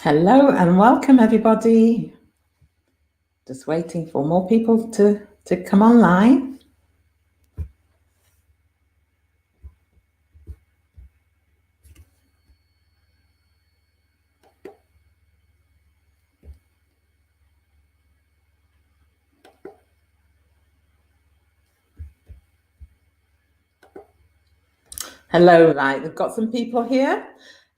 Hello and welcome, everybody. Just waiting for more people to come online. Hello, right, we've got some people here.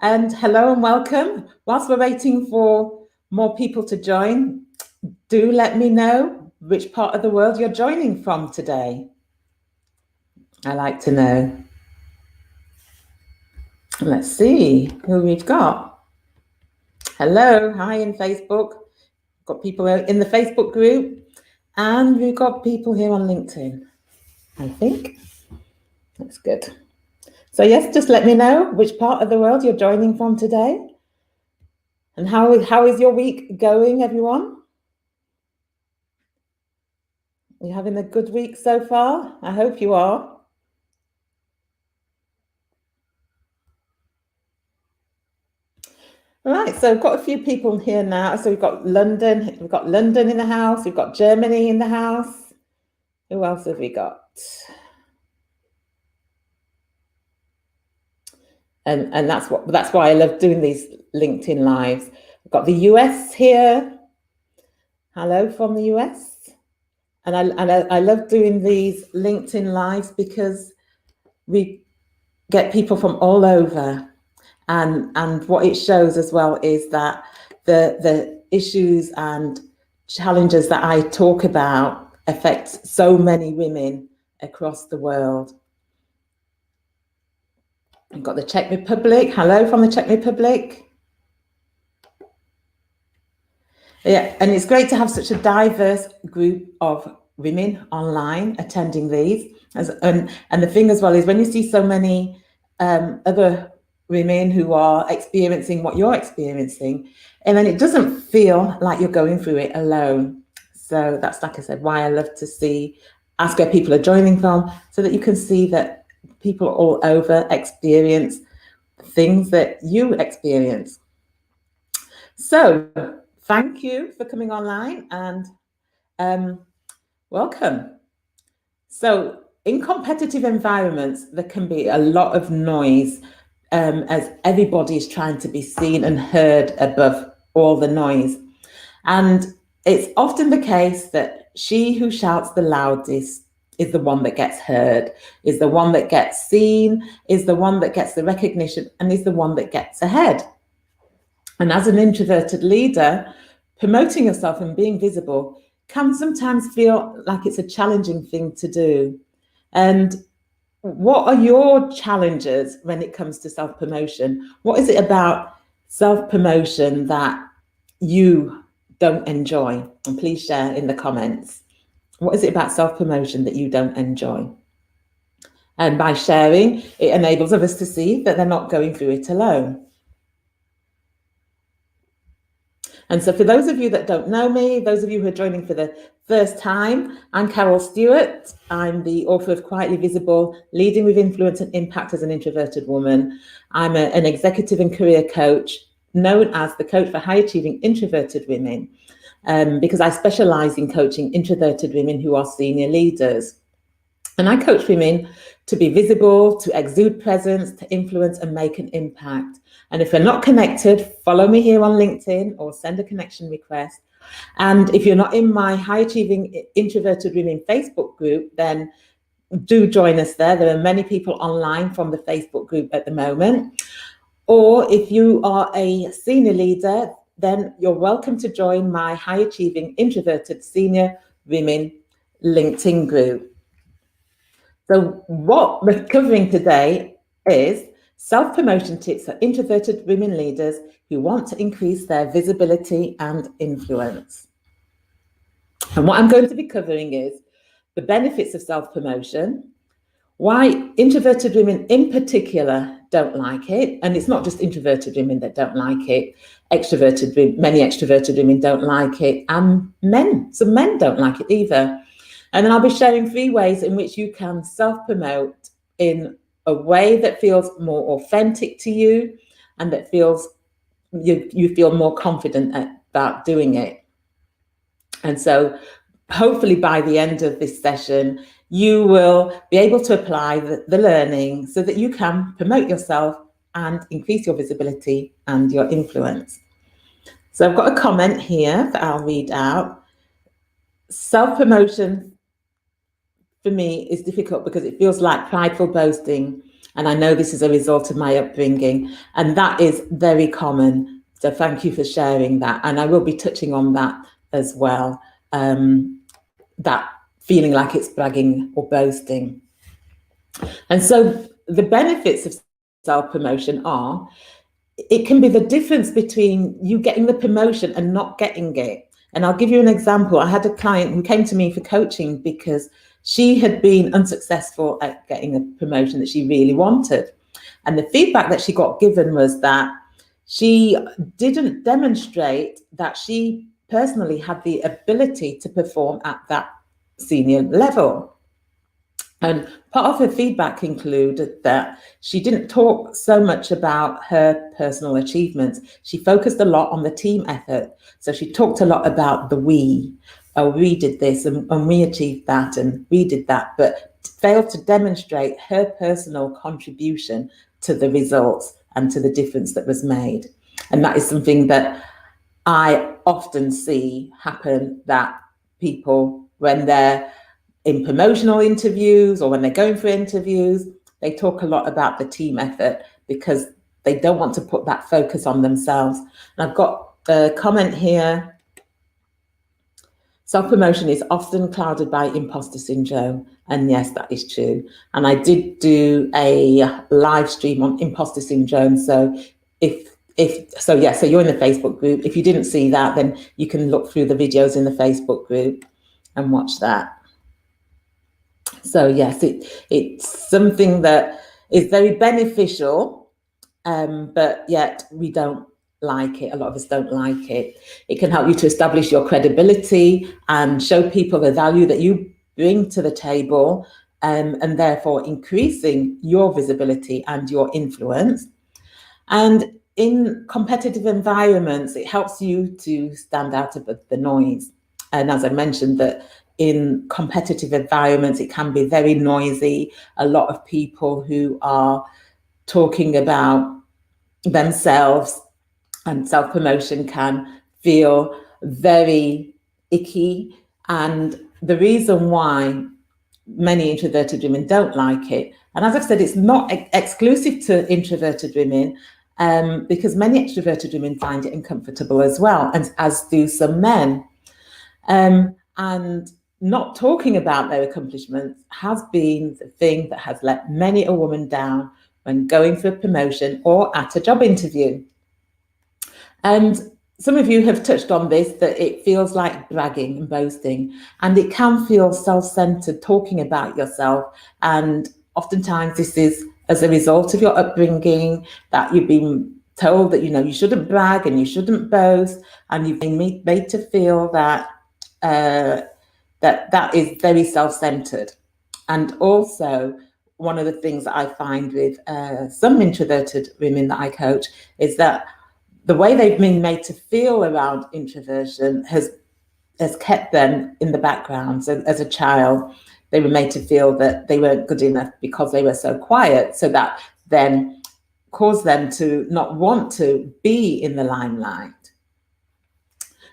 And hello and welcome. Whilst we're waiting for more people to join, do let me know which part of the world you're joining from today. I like to know. Let's see who we've got. Hello, hi in Facebook. Got people in the Facebook group, and we've got people here on LinkedIn, I think. That's good. So yes, just let me know which part of the world you're joining from today. And how is your week going, everyone? Are you having a good week so far? I hope you are. All right, so we've got a few people here now. So we've got London in the house, we've got Germany in the house. Who else have we got? And that's why I love doing these LinkedIn lives. We've got the US here. Hello from the US. And I love doing these LinkedIn lives because we get people from all over. And what it shows as well is that the issues and challenges that I talk about affect so many women across the world. We've got the Czech Republic. Hello from the Czech Republic. Yeah, and it's great to have such a diverse group of women online attending these. And the thing as well is when you see so many other women who are experiencing what you're experiencing, and then it doesn't feel like you're going through it alone. So that's, like I said, why I love to ask where people are joining from, so that you can see that people all over experience things that you experience. So thank you for coming online and welcome. So in competitive environments, there can be a lot of noise as everybody is trying to be seen and heard above all the noise. And it's often the case that she who shouts the loudest is the one that gets heard, is the one that gets seen, is the one that gets the recognition, and is the one that gets ahead. And as an introverted leader, promoting yourself and being visible can sometimes feel like it's a challenging thing to do. And what are your challenges when it comes to self-promotion? What is it about self-promotion that you don't enjoy? And please share in the comments. What is it about self-promotion that you don't enjoy? And by sharing, it enables others to see that they're not going through it alone. And so for those of you that don't know me, those of you who are joining for the first time, I'm Carol Stewart. I'm the author of Quietly Visible, Leading with Influence and Impact as an Introverted Woman. I'm an executive and career coach, known as the coach for high achieving introverted women, because I specialize in coaching introverted women who are senior leaders. And I coach women to be visible, to exude presence, to influence and make an impact. And if you're not connected, follow me here on LinkedIn or send a connection request. And if you're not in my High Achieving Introverted Women Facebook group, then do join us there. There are many people online from the Facebook group at the moment. Or if you are a senior leader, then you're welcome to join my High Achieving Introverted Senior Women LinkedIn group. So what we're covering today is self-promotion tips for introverted women leaders who want to increase their visibility and influence. And what I'm going to be covering is the benefits of self-promotion, why introverted women in particular don't like it. And it's not just introverted women that don't like it. Many extroverted women don't like it. And some men don't like it either. And then I'll be sharing 3 ways in which you can self-promote in a way that feels more authentic to you and that feels you feel more confident about doing it. And so hopefully by the end of this session, you will be able to apply the learning so that you can promote yourself and increase your visibility and your influence. So I've got a comment here that I'll read out. Self-promotion for me is difficult because it feels like prideful boasting. And I know this is a result of my upbringing, and that is very common. So thank you for sharing that. And I will be touching on that as well. That feeling like it's bragging or boasting. And so the benefits of self-promotion are, it can be the difference between you getting the promotion and not getting it. And I'll give you an example. I had a client who came to me for coaching because she had been unsuccessful at getting a promotion that she really wanted. And the feedback that she got given was that she didn't demonstrate that she personally had the ability to perform at that senior level. And part of her feedback included that she didn't talk so much about her personal achievements. She focused a lot on the team effort. So she talked a lot about the we. Oh, we did this and we achieved that and we did that, but failed to demonstrate her personal contribution to the results and to the difference that was made. And that is something that I often see happen, that people, when they're in promotional interviews or when they're going for interviews, they talk a lot about the team effort because they don't want to put that focus on themselves. And I've got a comment here. Self-promotion is often clouded by imposter syndrome. And yes, that is true. And I did do a live stream on imposter syndrome. So so you're in the Facebook group. If you didn't see that, then you can look through the videos in the Facebook group and watch that. So yes, it's something that is very beneficial, but yet we don't like it. A lot of us don't like it. It can help you to establish your credibility and show people the value that you bring to the table, and therefore increasing your visibility and your influence. And in competitive environments, it helps you to stand out above the noise. And as I mentioned, that in competitive environments, it can be very noisy. A lot of people who are talking about themselves, and self-promotion can feel very icky. And the reason why many introverted women don't like it, and as I've said, it's not exclusive to introverted women, because many extroverted women find it uncomfortable as well, and as do some men. And not talking about their accomplishments has been the thing that has let many a woman down when going for a promotion or at a job interview. And some of you have touched on this, that it feels like bragging and boasting, and it can feel self-centered, talking about yourself. And oftentimes this is as a result of your upbringing, that you've been told that, you shouldn't brag and you shouldn't boast, and you've been made to feel that that is very self-centered. And also, one of the things that I find with some introverted women that I coach is that the way they've been made to feel around introversion has kept them in the background. So as a child, they were made to feel that they weren't good enough because they were so quiet. So that then caused them to not want to be in the limelight.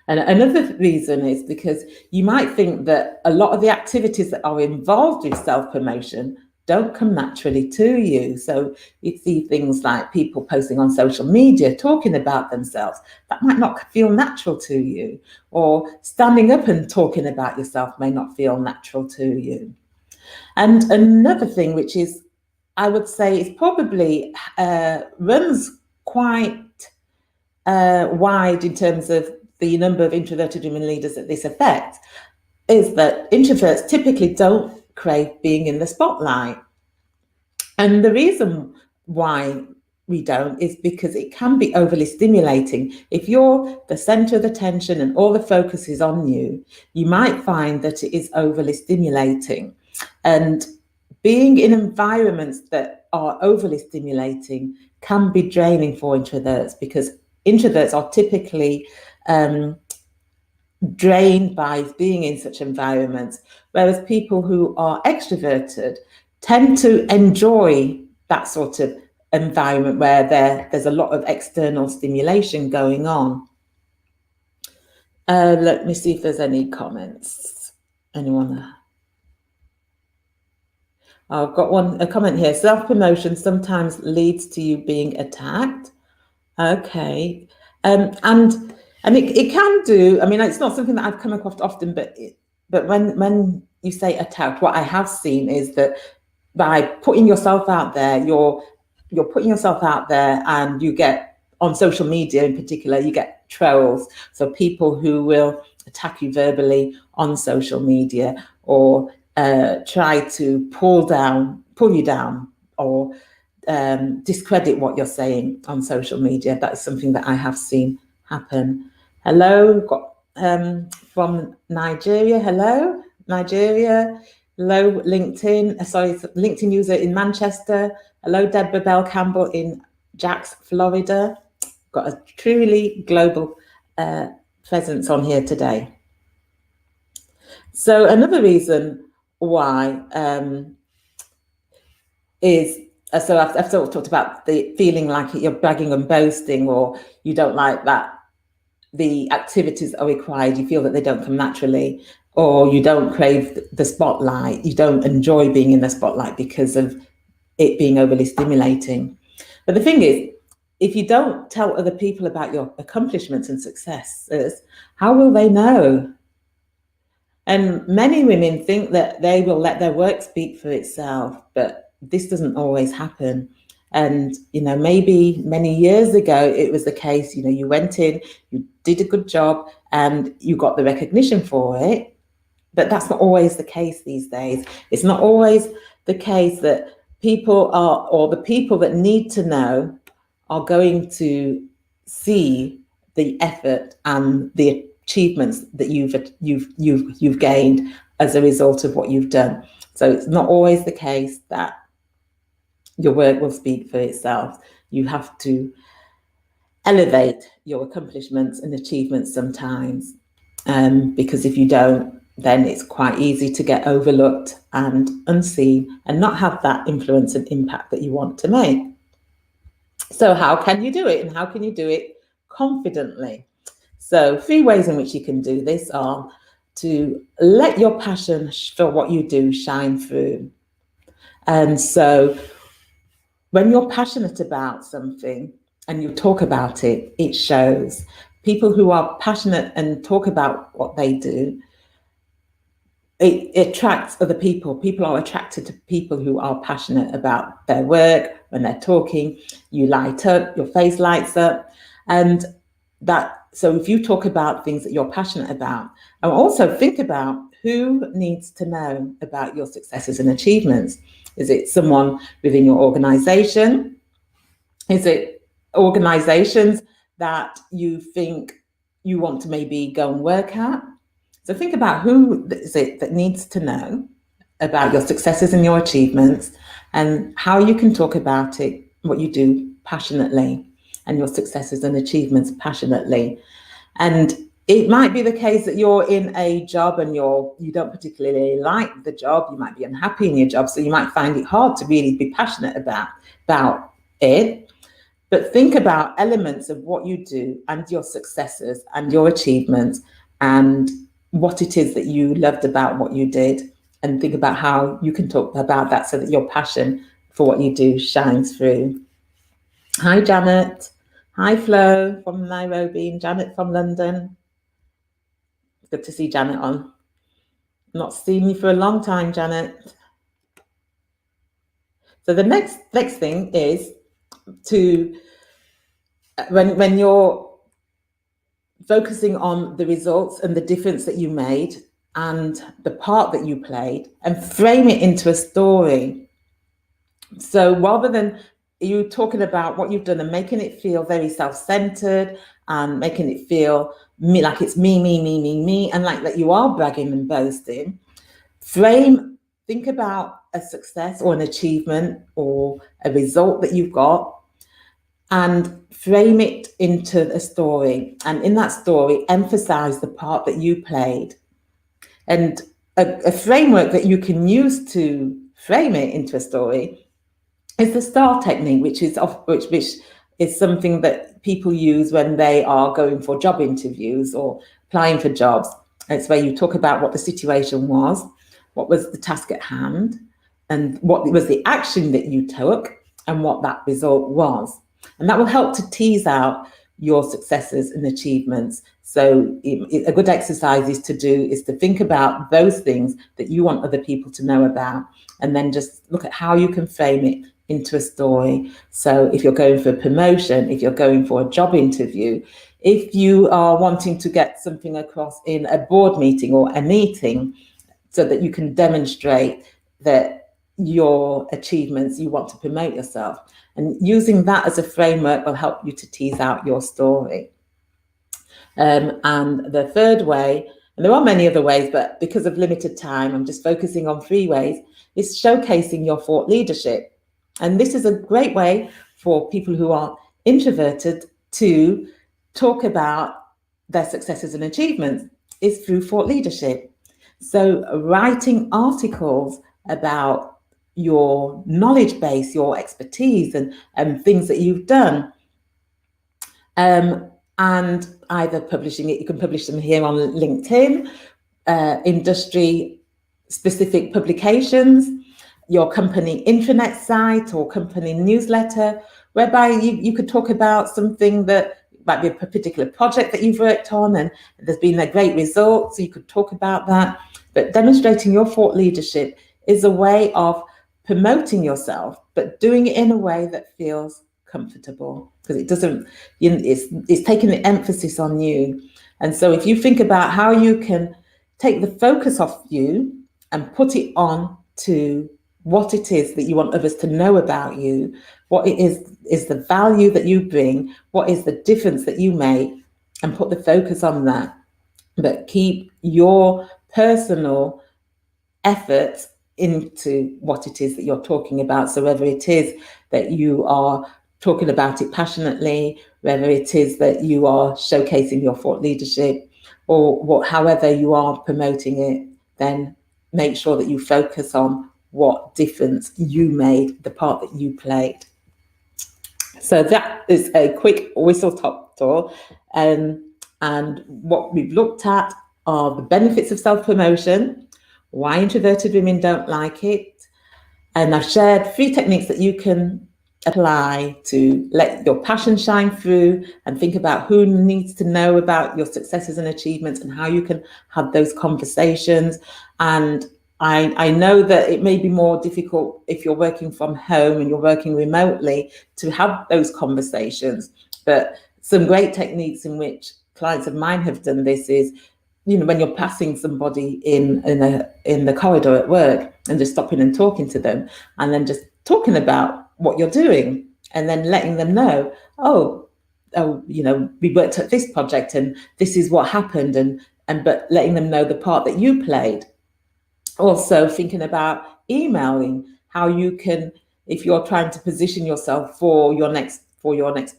And another reason is because you might think that a lot of the activities that are involved with self-promotion don't come naturally to you. So you see things like people posting on social media, talking about themselves. That might not feel natural to you. Or standing up and talking about yourself may not feel natural to you. And another thing, which is, I would say, is probably runs quite wide in terms of the number of introverted women leaders that this affects, is that introverts typically don't crave being in the spotlight. And the reason why we don't is because it can be overly stimulating. If you're the center of attention and all the focus is on you, you might find that it is overly stimulating. And being in environments that are overly stimulating can be draining for introverts, because introverts are typically drained by being in such environments, whereas people who are extroverted tend to enjoy that sort of environment where there's a lot of external stimulation going on. Let me see if there's any comments. Anyone? I've got a comment here. Self-promotion sometimes leads to you being attacked. Okay. And it can do, I mean, it's not something that I've come across often, but when you say attacked, what I have seen is that by putting yourself out there, you're putting yourself out there, and you get, on social media in particular, you get trolls. So people who will attack you verbally on social media, or try to pull you down, or discredit what you're saying on social media. That is something that I have seen happen. Hello, we've got from Nigeria. Hello, Nigeria. Hello, LinkedIn user in Manchester. Hello, Deborah Bell Campbell in Jax, Florida. Got a truly global presence on here today. So another reason why is, so I've sort of talked about the feeling like you're bragging and boasting, or you don't like that the activities are required, you feel that they don't come naturally, or you don't crave the spotlight, you don't enjoy being in the spotlight because of it being overly stimulating. But the thing is, if you don't tell other people about your accomplishments and successes, how will they know? And many women think that they will let their work speak for itself, but this doesn't always happen. And, maybe many years ago, it was the case, you went in, you did a good job, and you got the recognition for it. But that's not always the case these days. It's not always the case that people are, or the people that need to know are going to see the effort and the achievements that you've gained as a result of what you've done. So it's not always the case that your work will speak for itself. You have to elevate your accomplishments and achievements sometimes, because if you don't, then it's quite easy to get overlooked and unseen and not have that influence and impact that you want to make. So how can you do it, and how can you do it confidently? So 3 ways in which you can do this are to let your passion for what you do shine through. And so when you're passionate about something and you talk about it, it shows. People who are passionate and talk about what they do, it attracts other people. People are attracted to people who are passionate about their work. When they're talking, you light up, your face lights up. And so if you talk about things that you're passionate about, and also think about who needs to know about your successes and achievements. Is it someone within your organization? Is it organizations that you think you want to maybe go and work at? So think about who is it that needs to know about your successes and your achievements, and how you can talk about it, what you do passionately, and your successes and achievements passionately. And it might be the case that you're in a job and you don't particularly like the job. You might be unhappy in your job, so you might find it hard to really be passionate about it. But think about elements of what you do and your successes and your achievements, and what it is that you loved about what you did, and think about how you can talk about that so that your passion for what you do shines through. Hi, Janet. Hi, Flo from Nairobi, and Janet from London. Good to see Janet on. Not seen you for a long time, Janet. So the next thing is to, when you're focusing on the results and the difference that you made and the part that you played, and frame it into a story. So rather than you talking about what you've done and making it feel very self-centered and making it feel like it's me, and like that you are bragging and boasting, think about a success or an achievement or a result that you've got, and frame it into a story. And in that story, emphasize the part that you played. And a framework that you can use to frame it into a story is the STAR technique, which is something that people use when they are going for job interviews or applying for jobs. It's where you talk about what the situation was, what was the task at hand, and what was the action that you took, and what that result was. And that will help to tease out your successes and achievements. So a good exercise is to think about those things that you want other people to know about, and then just look at how you can frame it into a story. So if you're going for a promotion, if you're going for a job interview, if you are wanting to get something across in a board meeting or a meeting, so that you can demonstrate that your achievements, you want to promote yourself. And using that as a framework will help you to tease out your story. And the third way, and there are many other ways, but because of limited time, I'm just focusing on 3 ways, is showcasing your thought leadership. And this is a great way for people who are introverted to talk about their successes and achievements, is through thought leadership. So writing articles about your knowledge base, your expertise, and things that you've done, and either publishing it, you can publish them here on LinkedIn, industry specific publications, your company intranet site or company newsletter, whereby you could talk about something that might be a particular project that you've worked on and there's been a great result, so you could talk about that. But demonstrating your thought leadership is a way of promoting yourself, but doing it in a way that feels comfortable, because it doesn't, it's taking the emphasis on you. And so if you think about how you can take the focus off you and put it on to what it is that you want others to know about you, what it is the value that you bring, what is the difference that you make, and put the focus on that. But keep your personal efforts into what it is that you're talking about. So whether it is that you are talking about it passionately, whether it is that you are showcasing your thought leadership, or however you are promoting it, then make sure that you focus on what difference you made, the part that you played. So that is a quick whistle-stop tour. And what we've looked at are the benefits of self-promotion, why introverted women don't like it. And I've shared 3 techniques that you can apply to let your passion shine through, and think about who needs to know about your successes and achievements and how you can have those conversations. And I know that it may be more difficult if you're working from home and you're working remotely to have those conversations, but some great techniques in which clients of mine have done this is, when you're passing somebody in the corridor at work, and just stopping and talking to them, and then just talking about what you're doing, and then letting them know, we worked at this project and this is what happened, but letting them know the part that you played. Also thinking about emailing, how you can, if you're trying to position yourself for your next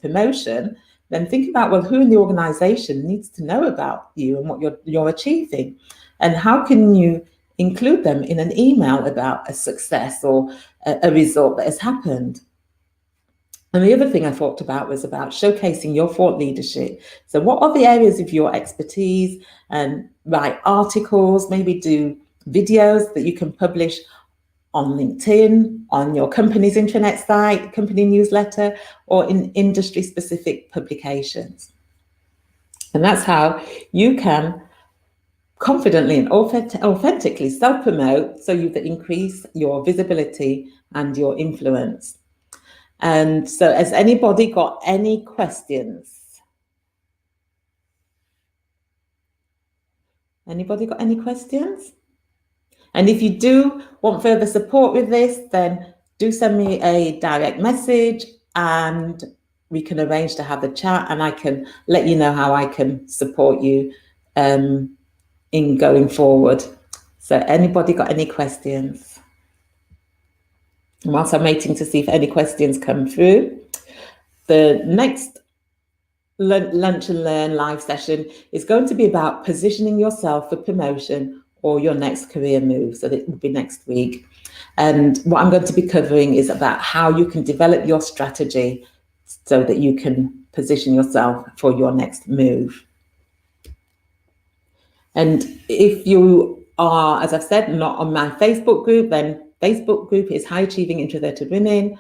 promotion, then think about, well, who in the organization needs to know about you and what you're achieving, and how can you include them in an email about a success or a result that has happened. And the other thing I thought about was about showcasing your thought leadership. So what are the areas of your expertise? And write articles, maybe do videos that you can publish on LinkedIn, on your company's intranet site, company newsletter, or in industry-specific publications. And that's how you can confidently and authentically self-promote, so you can increase your visibility and your influence. And so, has anybody got any questions? Anybody got any questions? And if you do want further support with this, then do send me a direct message and we can arrange to have a chat, and I can let you know how I can support you in going forward. So anybody got any questions? And whilst I'm waiting to see if any questions come through, The next Lunch and Learn live session is going to be about positioning yourself for promotion or your next career move. So that will be next week. And what I'm going to be covering is about how you can develop your strategy so that you can position yourself for your next move. And if you are, as I've said, not on my Facebook group, then Facebook group is High Achieving Introverted Women.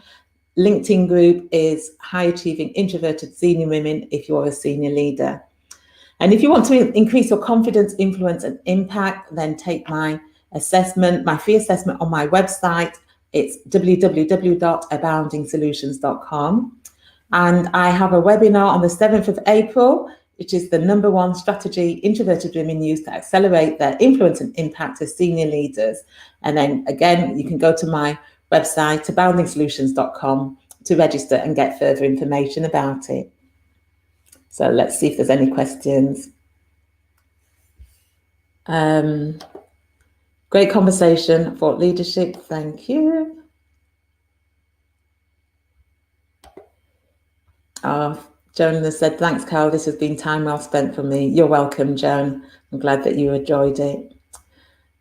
LinkedIn group is High Achieving Introverted Senior Women if you're a senior leader. And if you want to increase your confidence, influence, and impact, then take my assessment, my free assessment on my website. It's www.aboundingsolutions.com. And I have a webinar on the 7th of April, which is the #1 strategy introverted women use to accelerate their influence and impact as senior leaders. And then again, you can go to my website, aboundingsolutions.com, to register and get further information about it. So let's see if there's any questions. Great conversation, thought leadership. Thank you. Joan has said, thanks, Carol. This has been time well spent for me. You're welcome, Joan. I'm glad that you enjoyed it.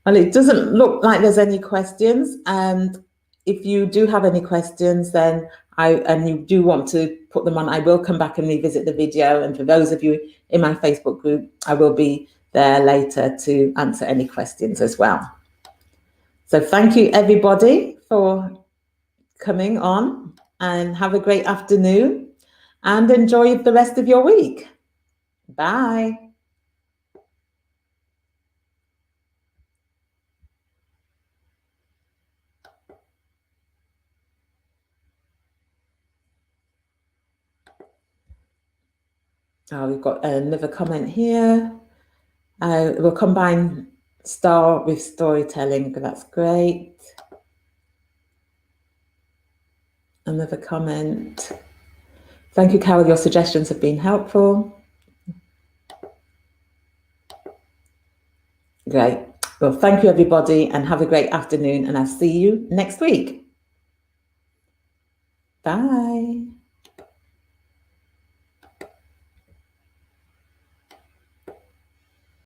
Well, it doesn't look like there's any questions. And if you do have any questions, then and you do want to put them on, I will come back and revisit the video. And for those of you in my Facebook group, I will be there later to answer any questions as well. So thank you, everybody, for coming on, and have a great afternoon and enjoy the rest of your week. Bye. We've got another comment here. We'll combine star with storytelling. That's great. Another comment. Thank you, Carol. Your suggestions have been helpful. Great. Well, thank you, everybody, and have a great afternoon. And I'll see you next week. Bye.